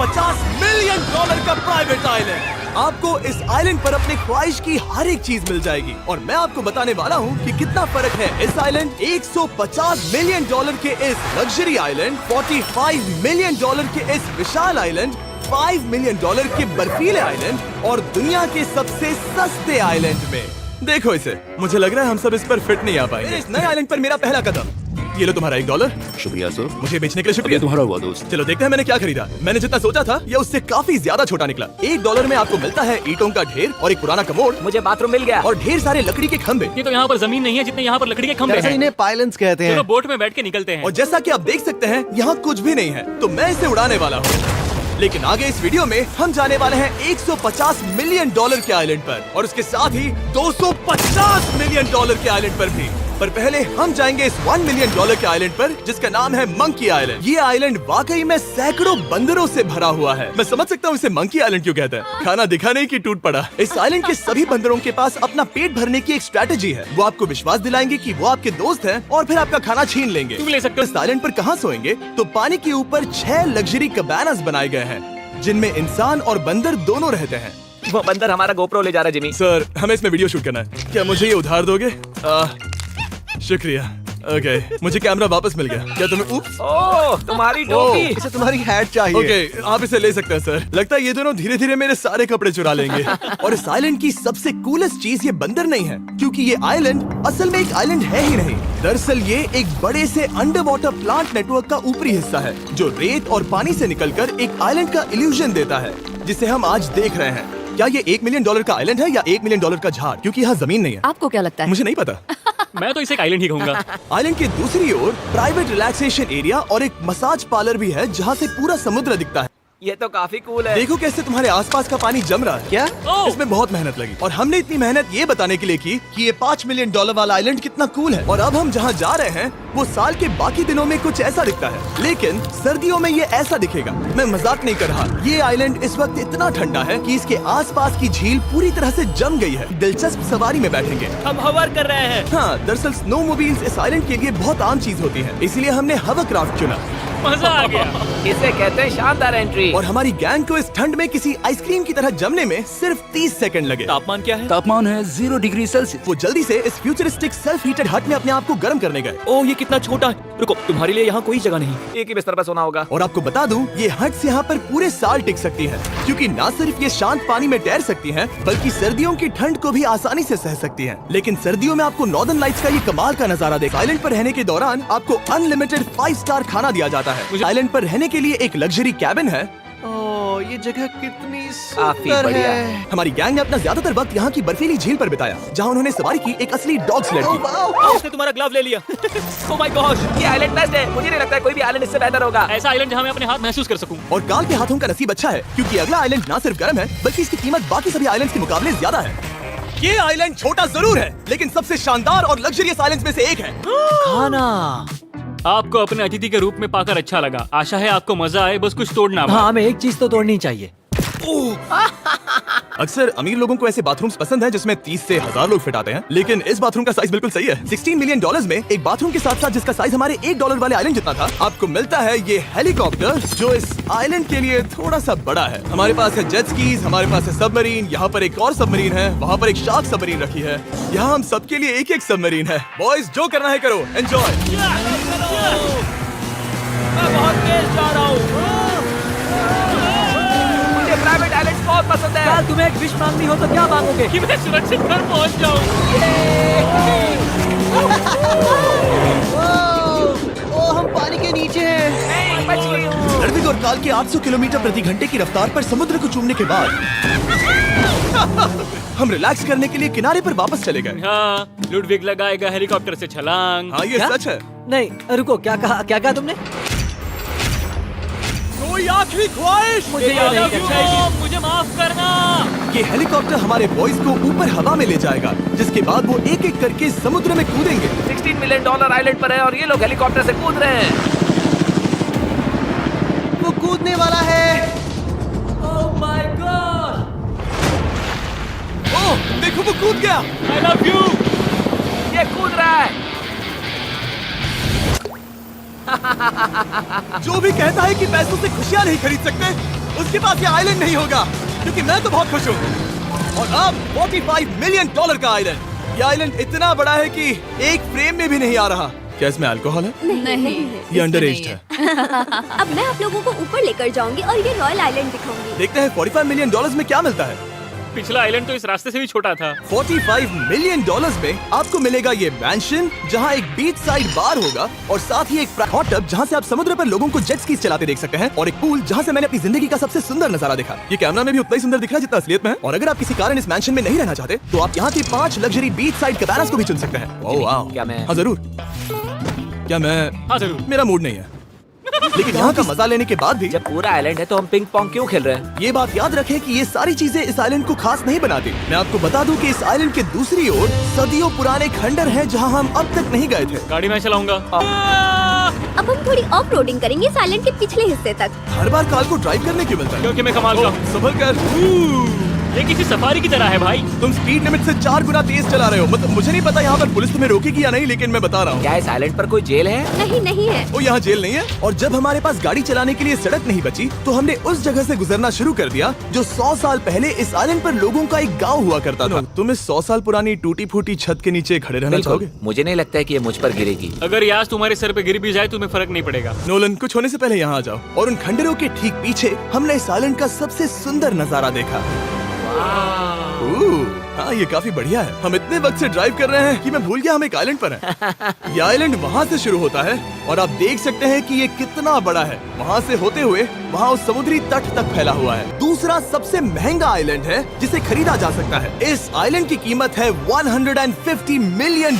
$150 million का private island. आपको इस आइलैंड पर अपने ख्वाहिश की हर एक चीज मिल जाएगी और मैं आपको बताने वाला हूँ कि कितना फर्क है इस आइलैंड $150 मिलियन के इस लग्जरी आइलैंड, $45 मिलियन के इस विशाल आइलैंड, $5 मिलियन के बर्फीले आइलैंड और दुनिया के सबसे सस्ते आइलैंड में। देखो इसे, मुझे लग रहा है हम सब इस पर फिट नहीं आ पाएंगे। इस नए आइलैंड पर मेरा पहला कदम। ये लो तुम्हारा $1। शुक्रिया सर। मुझे बेचने के लिए शुक्रिया। तुम्हारा हुआ दोस्त। चलो देखते हैं मैंने क्या खरीदा। मैंने जितना सोचा था ये उससे काफी ज्यादा छोटा निकला। $1 में आपको मिलता है ईंटों का ढेर और एक पुराना कमोड। मुझे बाथरूम मिल गया और ढेर सारे लकड़ी के खंभे। ये तो यहाँ पर जमीन नहीं है जितने यहाँ पर लकड़ी के खंभे हैं। इन्हें पाइलन्स कहते हैं। चलो बोट में बैठ के निकलते हैं। और जैसा कि आप देख सकते हैं यहाँ कुछ भी नहीं है, तो मैं इसे उड़ाने वाला हूँ। लेकिन आगे इस वीडियो में हम जाने वाले हैं $150 मिलियन के आइलैंड पर और उसके साथ ही $250 मिलियन के आइलैंड पर भी। पर पहले हम जाएंगे इस $1 मिलियन के आइलैंड पर जिसका नाम है मंकी आइलैंड। ये आइलैंड वाकई में सैकड़ों बंदरों से भरा हुआ है। मैं समझ सकता हूँ इसे मंकी आइलैंड क्यों कहते हैं। खाना दिखाने ही की टूट पड़ा। इस आइलैंड के सभी बंदरों के पास अपना पेट भरने की एक स्ट्रेटेजी है। वो आपको विश्वास दिलाएंगे कि वो आपके दोस्त हैं और फिर आपका खाना छीन लेंगे। तुम ले सकते हो। इस आइलैंड पर कहाँ सोएंगे? तो पानी के ऊपर 6 लग्जरी कबानास बनाए गए हैं जिनमें इंसान और बंदर दोनों रहते हैं। वो बंदर हमारा गोप्रो ले जा रहा है जिमी। सर, हमें इसमें वीडियो शूट करना है। क्या मुझे ये उधार दोगे? शुक्रिया। ओके, मुझे कैमरा वापस मिल गया। क्या तुम्हें उप्स? ओह, तुम्हारी टोपी। इसे तुम्हारी हैट चाहिए। ओके, आप इसे ले सकते हैं सर। लगता है ये दोनों धीरे धीरे मेरे सारे कपड़े चुरा लेंगे। और इस आइलैंड की सबसे कूलेस्ट चीज ये बंदर नहीं है, क्योंकि ये आइलैंड असल में एक आइलैंड है ही नहीं। दरअसल ये एक बड़े से अंडर वाटर प्लांट नेटवर्क का ऊपरी हिस्सा है जो रेत और पानी से निकलकर एक आइलैंड का इल्यूजन देता है जिसे हम आज देख रहे हैं। क्या ये $1 मिलियन का आइलैंड है या $1 मिलियन का झाड़? क्योंकि यहाँ जमीन नहीं है। आपको क्या लगता है? मुझे नहीं पता। मैं तो इसे एक आइलैंड ही कहूंगा। आइलैंड के दूसरी ओर प्राइवेट रिलैक्सेशन एरिया और एक मसाज पार्लर भी है जहाँ से पूरा समुद्र दिखता है। ये तो काफी कूल है। देखो कैसे तुम्हारे आसपास का पानी जम रहा है। क्या? इसमें बहुत मेहनत लगी और हमने इतनी मेहनत ये बताने के लिए की कि ये $5 मिलियन वाला आइलैंड कितना कूल है। और अब हम जहाँ जा रहे हैं वो साल के बाकी दिनों में कुछ ऐसा दिखता है, लेकिन सर्दियों में ये ऐसा दिखेगा। मैं मजाक नहीं कर रहा। ये आइलैंड इस वक्त इतना ठंडा है कि इसके आसपास की झील पूरी तरह से जम गई है। दिलचस्प सवारी में बैठेंगे। हम हवर कर रहे हैं। हाँ, दरअसल स्नो मोबाइल्स इस आइलैंड के लिए बहुत आम चीज होती है, इसलिए हमने हवर क्राफ्ट चुना। मजा आ गया। इसे कहते हैं शानदार एंट्री। और हमारी गैंग को इस ठंड में किसी आइसक्रीम की तरह जमने में सिर्फ 30 सेकंड लगे। तापमान क्या है? तापमान है 0 डिग्री सेल्सियस। वो जल्दी से इस फ्यूचरिस्टिक सेल्फ हीटेड हट में अपने आप को गर्म करने गए। ओह, ये कितना छोटा है। रुको, तुम्हारे लिए यहाँ कोई जगह नहीं। एक ही बिस्तर पर सोना होगा। और आपको बता दूं, ये हट्स यहाँ पर पूरे साल टिक सकती हैं, क्योंकि न सिर्फ ये शांत पानी में तैर सकती हैं, बल्कि सर्दियों की ठंड को भी आसानी से सह सकती हैं। लेकिन सर्दियों में आपको नॉर्दर्न लाइट्स का ये कमाल का नजारा देखा। आइलैंड पर रहने के दौरान आपको अनलिमिटेड 5 स्टार खाना दिया जाता है। आइलैंड पर रहने के लिए एक लग्जरी कैबिन है। ओह, ये जगह कितनी काफी सुंदर बढ़िया है। हमारी गैंग ने अपना ज्यादातर वक्त यहाँ की बर्फीली झील पर बिताया, जहाँ उन्होंने सवारी की एक असली डॉग स्लेड की। उसने तुम्हारा ग्लव ले लिया। ओह माय गॉश, ये आइलैंड बेस्ट है। मुझे नहीं लगता है कोई भी आइलैंड इससे बेहतर होगा। ऐसा आइलैंड जहाँ मैं अपने हाथ महसूस कर सकूं। और काल के हाथों का नसीब अच्छा है, क्योंकि अगला आइलैंड न सिर्फ गर्म है, बल्कि इसकी कीमत बाकी सभी आइलैंड्स के मुकाबले ज्यादा है। ये आइलैंड छोटा जरूर है, लेकिन सबसे शानदार और लग्जरियस आइलैंड्स में से एक है। खाना। आपको अपने अतिथि के रूप में पाकर अच्छा लगा। आशा है आपको मजा आए, बस कुछ तोड़ना मत। हाँ, हमें एक चीज तो तोड़नी चाहिए। अक्सर अमीर लोगों को ऐसे बाथरूम्स पसंद हैं जिसमें 30 से 1000 लोग फिट आते हैं, लेकिन इस बाथरूम का साइज बिल्कुल सही है। $16 मिलियन में एक बाथरूम के साथ साथ जिसका साइज हमारे $1 वाले आइलैंड जितना था, आपको मिलता है ये हेलीकॉप्टर जो इस आइलैंड के लिए थोड़ा सा बड़ा है। हमारे पास है जेट स्कीज, हमारे पास है सबमरीन, यहाँ पर एक और सबमरीन है, वहाँ पर एक शार्क सबमरीन रखी है। यहाँ हम सबके लिए एक एक सबमरीन है। बॉयज, जो करना है करो, एंजॉय। मैं बहुत तेज जा रहा हूँ। मुझे प्राइवेट आइलैंड्स बहुत पसंद है। यार, तुम्हें एक विश मांगनी हो तो क्या मांगोगे? कि मैं सुरक्षित घर पहुंच जाऊं। ओह, हम पानी के नीचे हैं। नहीं, बच गई हूँ। नर्विग और काल के 800 किलोमीटर प्रति घंटे की रफ्तार पर समुद्र को चूमने के बाद हम रिलैक्स करने के लिए किनारे पर वापस चले गए। हाँ, लुडविग लगाएगा हेलीकॉप्टर से छलांग। हाँ, ये क्या? सच है। नहीं, रुको, क्या कहा तुमने? कोई आखिरी ख्वाहिश? मुझे ये नहीं करना चाहिए। मुझे माफ करना। ये हेलीकॉप्टर हमारे बॉयज को ऊपर हवा में ले जाएगा, जिसके बाद वो एक एक करके समुद्र में कूदेंगे। $16 मिलियन आइलैंड पर है और ये लोग हेलीकॉप्टर से कूद रहे हैं। वो कूदने वाला है। Oh my God! ओह, देखो वो कूद गया। I love you। ये कूद रहा है। जो भी कहता है कि पैसों से खुशियां नहीं खरीद सकते, उसके पास ये आइलैंड नहीं होगा, क्योंकि मैं तो बहुत खुश हूँ। और अब $45 मिलियन का आइलैंड। ये आइलैंड इतना बड़ा है कि एक फ्रेम में भी नहीं आ रहा। क्या इसमें अल्कोहल है? नहीं, ये अंडरएज्ड है। अब मैं आप लोगों को ऊपर लेकर जाऊंगी और ये रॉयल आइलैंड दिखाऊंगी। देखते हैं $45 मिलियन में क्या मिलता है। पिछला आइलैंड तो इस रास्ते से भी छोटा था। $45 मिलियन में आपको मिलेगा ये मैंशन, जहाँ एक बीच साइड बार होगा और साथ ही एक हॉट टब जहाँ से आप समुद्र पर लोगों को जेट स्की चलाते देख सकते हैं, और एक पूल जहाँ से मैंने अपनी जिंदगी का सबसे सुंदर नजारा देखा। ये कैमरा में भी उतना ही सुंदर दिख रहा है जितना असलियत में है। और अगर आप किसी कारण इस मैंशन में नहीं रहना चाहते तो आप यहाँ की 5 लग्जरी बीच साइड कैबानास को भी चुन सकते हैं। ओह वाह, क्या मैं- हाँ जरूर। क्या मैं? हाँ जरूर। मेरा मूड नहीं है, लेकिन यहाँ का मजा लेने के बाद भी जब पूरा आइलैंड है तो हम पिंग पोंग क्यों खेल रहे हैं? ये बात याद रखें कि ये सारी चीजें इस आइलैंड को खास नहीं बनाती। मैं आपको बता दूं कि इस आइलैंड के दूसरी ओर सदियों पुराने खंडर हैं जहां हम अब तक नहीं गए थे। गाड़ी मैं चलाऊंगा। अब हम थोड़ी ऑफ रोडिंग करेंगे इस आइलैंड के पिछले हिस्से तक। हर बार कार को ड्राइव करने क्यों मिलता है? क्योंकि मैं कमाल का हूँ। संभल कर। ये किसी सफारी की तरह है भाई। तुम स्पीड लिमिट से 4 गुना तेज चला रहे हो। मतलब मुझे नहीं पता यहाँ पर पुलिस तुम्हें रोकेगी या नहीं, लेकिन मैं बता रहा हूँ। क्या इस आइलैंड पर कोई जेल है? नहीं है। वो यहाँ जेल नहीं है। और जब हमारे पास गाड़ी चलाने के लिए सड़क नहीं बची तो हमने उस जगह से गुजरना शुरू कर दिया जो 100 साल पहले इस आइलैंड पर लोगों का एक गाँव हुआ करता था। तुम इस 100 साल पुरानी टूटी फूटी छत के नीचे खड़े रहना चाहोगे? मुझे नहीं लगता है कि ये मुझ पर गिरेगी। अगर यास तुम्हारे सर पे गिर भी जाए तुम्हें फर्क नहीं पड़ेगा। नोलन, कुछ होने से पहले यहाँ आ जाओ। और उन खंडरों के ठीक पीछे हमने इस आइलैंड का सबसे सुंदर नजारा देखा। हाँ, ये काफी बढ़िया है। हम इतने वक्त से ड्राइव कर रहे हैं कि मैं भूल गया हम एक आइलैंड पर हैं। ये आइलैंड वहाँ से शुरू होता है और आप देख सकते हैं कि ये कितना बड़ा है। वहाँ से होते हुए वहाँ उस समुद्री तट तक फैला हुआ है। दूसरा सबसे महंगा आइलैंड है जिसे खरीदा जा सकता है। इस आइलैंड की कीमत है $150 मिलियन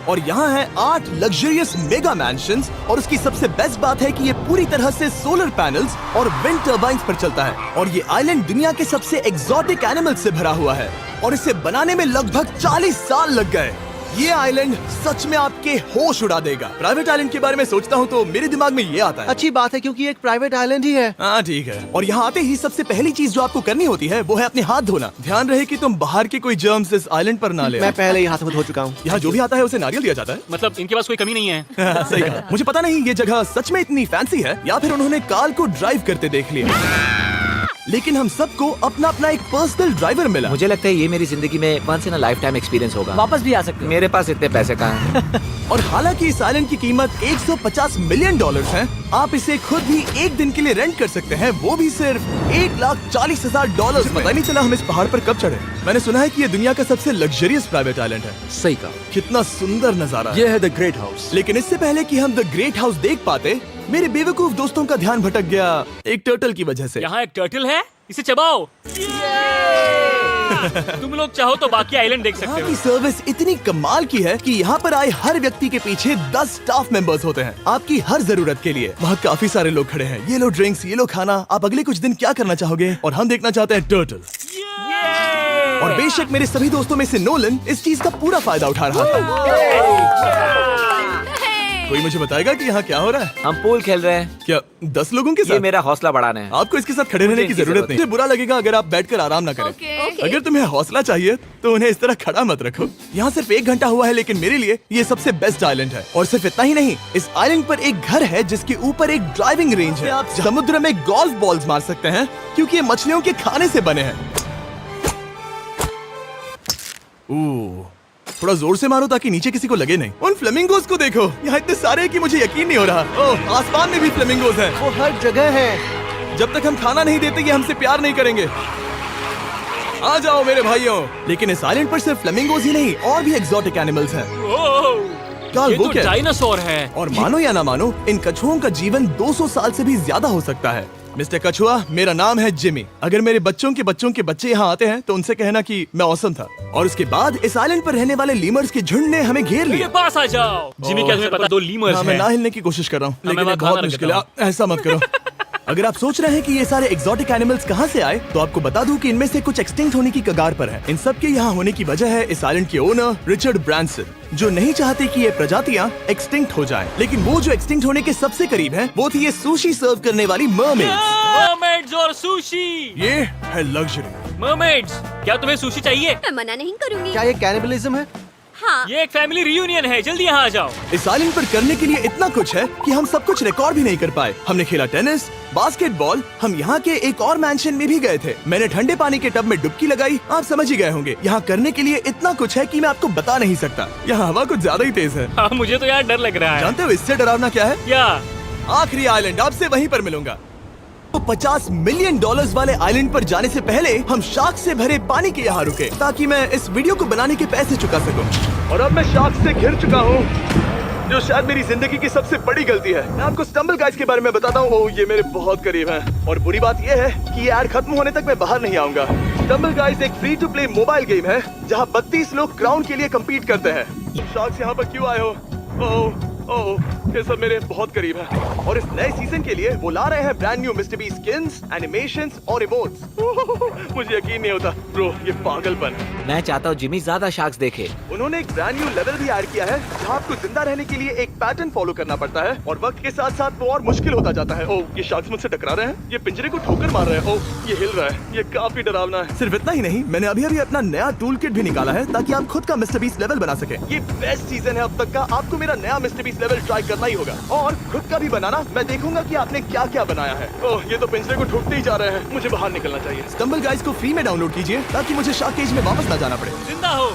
और यहाँ है 8 लग्जरियस मेगा मैंशंस। और उसकी सबसे बेस्ट बात है कि ये पूरी तरह से सोलर पैनल्स और विंड टर्बाइंस पर चलता है। और ये आइलैंड दुनिया के सबसे एक्सोटिक एनिमल्स से भरा हुआ है और इसे बनाने में लगभग 40 साल लग गए। ये आइलैंड सच में आपके होश उड़ा देगा। प्राइवेट आइलैंड के बारे में सोचता हूँ तो मेरे दिमाग में ये आता है। अच्छी बात है क्योंकि एक प्राइवेट आइलैंड ही है। हाँ ठीक है। और यहाँ आते ही सबसे पहली चीज जो आपको करनी होती है वो है अपने हाथ धोना। ध्यान रहे कि तुम बाहर के कोई जर्म्स इस आइलैंड पर ना ले। मैं पहले ही हाथ में धो चुका हूँ। यहाँ जो भी आता है उसे नारियल दिया जाता है। मतलब इनके पास कोई कमी नहीं है। सही कहा। मुझे पता नहीं ये जगह सच में इतनी फैंसी है या फिर उन्होंने कार को ड्राइव करते देख लिया, लेकिन हम सबको अपना अपना एक पर्सनल ड्राइवर मिला। मुझे लगता है ये मेरी जिंदगी में once in a lifetime experience होगा। वापस भी आ सकते हैं। मेरे पास इतने पैसे कहाँ हैं? और हालांकि इस आइलैंड की कीमत $150 मिलियन है, आप इसे खुद भी एक दिन के लिए रेंट कर सकते हैं, वो भी सिर्फ $1,40,000। पता नहीं चला हम इस पहाड़ पर कब चढ़े। मैंने सुना है कि ये दुनिया का सबसे लग्जरियस प्राइवेट आइलैंड है। सही कहा। कितना सुंदर नजारा है। ये है द ग्रेट हाउस। लेकिन इससे पहले कि हम द ग्रेट हाउस देख पाते, मेरे बेवकूफ दोस्तों का ध्यान भटक गया एक टर्टल की वजह से। यहाँ एक टर्टल है, इसे चबाओ। तुम लोग चाहो तो बाकी आइलैंड देख सकते यहाँ हो। की सर्विस इतनी कमाल की है कि यहाँ पर आए हर व्यक्ति के पीछे 10 स्टाफ मेंबर्स होते हैं आपकी हर जरूरत के लिए। वहाँ काफी सारे लोग खड़े हैं। ये लो ड्रिंक्स, ये लो खाना। आप अगले कुछ दिन क्या करना चाहोगे? और हम देखना चाहते हैं टर्टल। और बेशक मेरे सभी दोस्तों में से नोलन इस चीज का पूरा फायदा उठा रहा था। कोई मुझे बताएगा कि यहाँ क्या हो रहा है? हम पूल खेल रहे हैं। क्या 10 लोगों के ये साथ? मेरा हौसला बढ़ाना है। आपको इसके साथ खड़े रहने की जरूरत नहीं। मुझे बुरा लगेगा अगर आप बैठकर आराम ना करें। Okay. अगर तुम्हें हौसला चाहिए तो उन्हें इस तरह खड़ा मत रखो। यहाँ सिर्फ 1 घंटा हुआ है, लेकिन मेरे लिए ये सबसे बेस्ट आइलैंड है। और सिर्फ इतना ही नहीं, इस आइलैंड पर एक घर है जिसके ऊपर एक ड्राइविंग रेंज है। आप समुद्र में गोल्फ बॉल्स मार सकते हैं क्योंकि ये मछलियों के खाने से बने हैं। थोड़ा जोर से मारो ताकि नीचे किसी को लगे नहीं। उन फ्लेमिंगोज को देखो, यहाँ इतने सारे हैं कि मुझे यकीन नहीं हो रहा। ओह, आसमान में भी फ्लेमिंगोज हैं। वो हर जगह है। जब तक हम खाना नहीं देते ये हमसे प्यार नहीं करेंगे। आ जाओ मेरे भाइयों। लेकिन इस आइलैंड पर सिर्फ फ्लेमिंगोज ही नहीं, और भी एक्सोटिक एनिमल्स हैं। ओह, ये वो तो क्या है? डायनासोर है। और मानो या ना मानो, इन कछुओं का जीवन 200 साल से भी ज्यादा हो सकता है। मिस्टर कछुआ, मेरा नाम है जिमी। अगर मेरे बच्चों के बच्चे यहाँ आते हैं तो उनसे कहना कि मैं औसम था। और उसके बाद इस आइलैंड पर रहने वाले लीमर्स के झुंड ने हमें घेर मेरे लिया। पास आ जाओ। जिमी, क्या तुम्हें पता 2 लीमर्स हाँ, मैं हैं? ना हिलने की कोशिश कर रहा हूँ, लेकिन मैं ये खाना बहुत रख मुश्किल है। देता ऐसा मत करो। अगर आप सोच रहे हैं कि ये सारे एक्सोटिक एनिमल्स कहाँ से आए, तो आपको बता दूं कि इनमें से कुछ एक्सटिंक्ट होने की कगार पर हैं। इन सब के यहाँ होने की वजह है इस आइलैंड के ओनर रिचर्ड ब्रांसन, जो नहीं चाहते कि ये प्रजातियाँ एक्सटिंक्ट हो जाएं। लेकिन वो जो एक्सटिंक्ट होने के सबसे करीब हैं, वो थी ये सुशी सर्व करने वाली मरमेड्स। मरमेड्स और सुशी। ये है लग्जरी। मरमेड्स, क्या तुम्हें सुशी चाहिए? मैं मना नहीं करूंगी। क्या ये कैनिबलिज्म है? हाँ। ये एक फैमिली रियूनियन है, जल्दी यहाँ आ जाओ। इस आइलैंड पर करने के लिए इतना कुछ है कि हम सब कुछ रिकॉर्ड भी नहीं कर पाए। हमने खेला टेनिस, बास्केटबॉल, हम यहाँ के एक और मैंशन में भी गए थे। मैंने ठंडे पानी के टब में डुबकी लगाई, आप समझ ही गए होंगे। यहाँ करने के लिए इतना कुछ है कि मैं आपको बता नहीं सकता। यहाँ हवा कुछ ज्यादा ही तेज है। हाँ, मुझे तो यार डर लग रहा है। जानते हो इससे डरावना क्या है? क्या? आखिरी आइलैंड, आपसे वहीं पर मिलूंगा। तो $50 मिलियन वाले आइलैंड पर जाने से पहले हम शार्क से भरे पानी के यहाँ रुके ताकि मैं इस वीडियो को बनाने के पैसे चुका सकूं। और अब मैं शार्क से घिर चुका हूँ, जो शायद मेरी जिंदगी की सबसे बड़ी गलती है। मैं आपको स्टम्बल गाइस के बारे में बताता हूँ। ओह, ये मेरे बहुत करीब हैं। और बुरी बात ये है कि ये ऐड खत्म होने तक मैं बाहर नहीं आऊंगा। स्टम्बल गाइस एक free to play mobile game है जहाँ 32 लोग क्राउन के लिए कम्पीट करते हैं। शार्क्स यहाँ पर क्यों आए हो? ओह, ये सब मेरे बहुत करीब है। और इस नए सीजन के लिए वो ला रहे हैं brand new mister beast skins, animations और इमोट्स। मुझे यकीन नहीं होता ब्रो, ये पागलपन। मैं चाहता हूँ जिमी ज्यादा शार्क्स देखे। उन्होंने एक ब्रांड न्यू लेवल भी ऐड किया है जहाँ आपको जिंदा रहने के लिए एक पैटर्न फॉलो करना पड़ता है और वक्त के साथ साथ वो और मुश्किल होता जाता है। ओह, ये शार्क्स मुझसे टकरा रहे हैं, ये पिंजरे को ठोकर मार रहे हैं। ओह, ये हिल रहा है, ये काफी डरावना है। सिर्फ इतना ही नहीं, मैंने अभी अपना नया टूल किट भी निकाला है ताकि आप खुद का मिस्टर बीस्ट लेवल बना सके। ये बेस्ट सीजन है अब तक का, आपको मेरा नया मिस्टर बीस्ट लेवल ट्राई करना ही होगा और खुद का भी बनाना। मैं देखूंगा कि आपने क्या क्या बनाया है। ओह, ये तो पिंजरे को ठोकते ही जा रहे हैं, मुझे बाहर निकलना चाहिए। स्टम्बल गाइस को फ्री में डाउनलोड कीजिए ताकि मुझे शार्क केज में वापस ना जाना पड़े। जिंदा हो।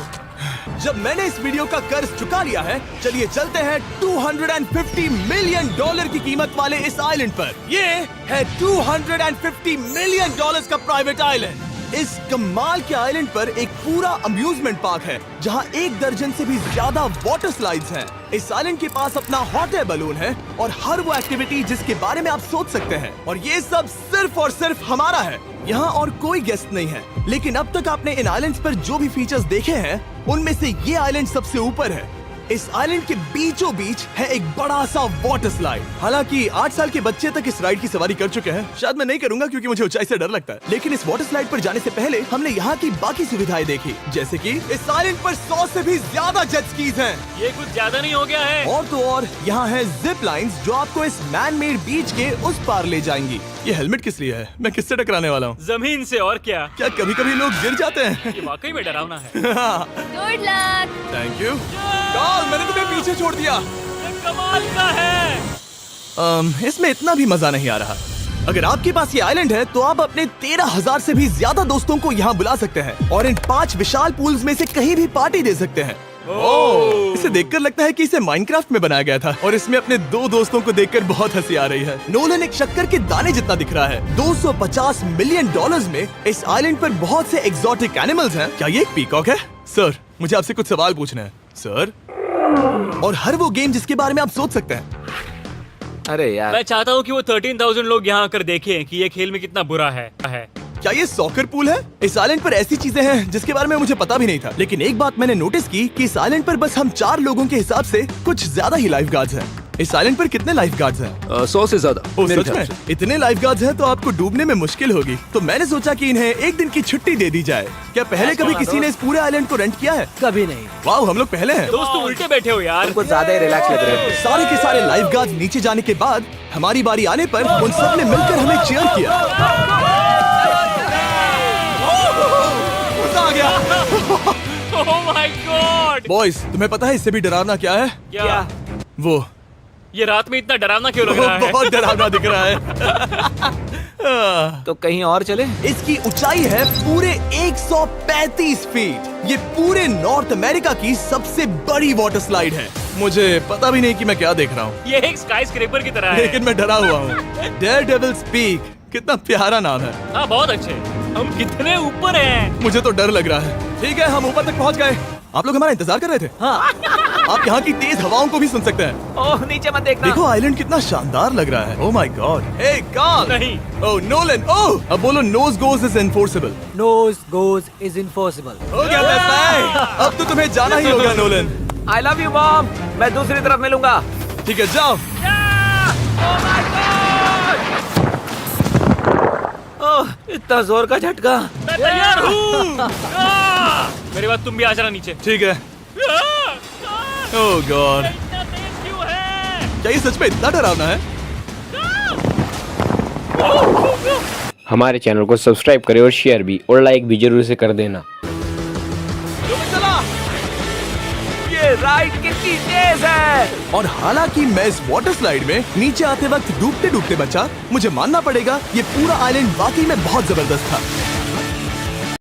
जब मैंने इस वीडियो का कर्ज चुका लिया है, चलिए चलते हैं $250 मिलियन की कीमत वाले इस आइलैंड पर। ये है $250 मिलियन का प्राइवेट आइलैंड। इस कमाल के आइलैंड पर एक पूरा अम्यूजमेंट पार्क है जहां 1 दर्जन से भी ज्यादा वाटर स्लाइड्स हैं। इस आइलैंड के पास अपना हॉट एयर बलून है और हर वो एक्टिविटी जिसके बारे में आप सोच सकते हैं। और ये सब सिर्फ और सिर्फ हमारा है। यहाँ और कोई गेस्ट नहीं है, लेकिन अब तक आपने इन आइलैंड्स पर जो भी फीचर्स देखे हैं उनमें से ये आइलैंड सबसे ऊपर है। इस आइलैंड के बीचों बीच है एक बड़ा सा वाटर स्लाइड। हालांकि 8 साल के बच्चे तक इस राइड की सवारी कर चुके हैं। शायद मैं नहीं करूंगा क्योंकि मुझे ऊंचाई से डर लगता है। लेकिन इस वाटर स्लाइड पर जाने से पहले हमने यहाँ की बाकी सुविधाएं देखी, जैसे कि इस आइलैंड पर 100 से भी ज्यादा जेट स्कीज हैं। ये कुछ ज्यादा नहीं हो गया है? और तो और यहाँ है जिप लाइन्स जो आपको इस मैन मेड बीच के उस पार ले जाएंगी। ये हेलमेट किस लिए है? मैं किससे टकराने वाला हूँ? जमीन से। और क्या कभी कभी लोग गिर जाते हैं? ये वाकई में डरावना है। Good luck. Thank you. Carl, मैंने तुम्हें पीछे छोड़ दिया। ये कमाल का है। इसमें इतना भी मजा नहीं आ रहा। अगर आपके पास ये आइलैंड है तो आप अपने 13,000 से भी ज्यादा दोस्तों को यहाँ बुला सकते हैं और इन 5 विशाल पूल्स में से कहीं भी पार्टी दे सकते हैं। ओह, इसे देखकर लगता है कि इसे माइनक्राफ्ट में बनाया गया था और इसमें अपने 2 दोस्तों को देखकर बहुत हंसी आ रही है। नोलन एक शक्कर के दाने जितना दिख रहा है। $250 मिलियन में इस आइलैंड पर बहुत से एक्सोटिक एनिमल्स हैं। क्या ये एक पीकॉक है? सर, मुझे आपसे कुछ सवाल पूछना है सर। और हर वो गेम जिसके बारे में आप सोच सकते हैं। अरे यार, मैं चाहता हूँ कि वो 13,000 लोग यहाँ आकर देखें कि ये खेल में कितना बुरा है। क्या ये सॉकर पूल है? इस आइलैंड पर ऐसी चीजें हैं जिसके बारे में मुझे पता भी नहीं था। लेकिन एक बात मैंने नोटिस की कि इस आइलैंड पर बस हम 4 लोगों के हिसाब से कुछ ज्यादा ही लाइफ गार्ड्स हैं। इस आइलैंड पर कितने लाइफ गार्ड्स हैं? 100 से ज्यादा। ओह, मेरे सच ख्याल में? से। इतने लाइफ गार्ड्स हैं तो आपको डूबने में मुश्किल होगी। तो मैंने सोचा कि इन्हें एक दिन की छुट्टी दे दी जाए। क्या पहले कभी किसी ने इस पूरे आइलैंड को रेंट किया है? कभी नहीं। वाह, हम लोग पहले हैं। दोस्त, तुम उल्टे बैठे हो यार। तुमको ज्यादा ही रिलैक्स लग रहा है। सारे के सारे लाइफ गार्ड्स नीचे जाने के बाद हमारी बारी आने पर उन सब ने मिलकर हमें चीयर किया। मजा आ गया। ओह माय गॉड। बॉयज, तुम्हें पता है इससे भी डरावना क्या है? क्या? वो ये रात में इतना डरावना क्यों लग रहा है? बहुत डरावना दिख रहा है। तो कहीं और चले? इसकी ऊंचाई है पूरे 135 फीट। ये पूरे नॉर्थ अमेरिका की सबसे बड़ी वाटर स्लाइड है। मुझे पता भी नहीं कि मैं क्या देख रहा हूँ, ये एक स्काई स्क्रेपर की तरह है। लेकिन मैं डरा हुआ हूँ। डेयरडेविल्स पीक, कितना प्यारा नाम है। हाँ, बहुत अच्छे। हम कितने ऊपर हैं? मुझे तो डर लग रहा है। ठीक है, हम ऊपर तक पहुँच गए। आप लोग हमारा इंतजार कर रहे थे? हाँ। आप यहाँ की तेज हवाओं को भी सुन सकते हैं। ओह, नीचे मत देखना। देखो आइलैंड कितना शानदार लग रहा है। Oh my God. Hey Karl. नहीं। Oh Nolan. ओह, अब बोलो nose goes is enforceable. Nose goes is enforceable. हो गया फैसला। अब तो तुम्हें जाना ही होगा Nolan. I love you mom. मैं दूसरी तरफ मिलूंगा। ठीक है, जाओ। ओह, इतना जोर का झटका। मैं तैयार हूँ। मेरे बाद तुम भी आ जाना नीचे। ठीक है। ओह गॉड, इतना तेज क्यों है? क्या ये सच में इतना डरावना है? हमारे चैनल को सब्सक्राइब करें और शेयर भी और लाइक भी जरूर से कर देना। चला। राइड कितनी तेज है। और हालांकि मैं इस वाटर स्लाइड में नीचे आते वक्त डूबते डूबते बचा, मुझे मानना पड़ेगा ये पूरा आइलैंड वाकई में बहुत जबरदस्त था।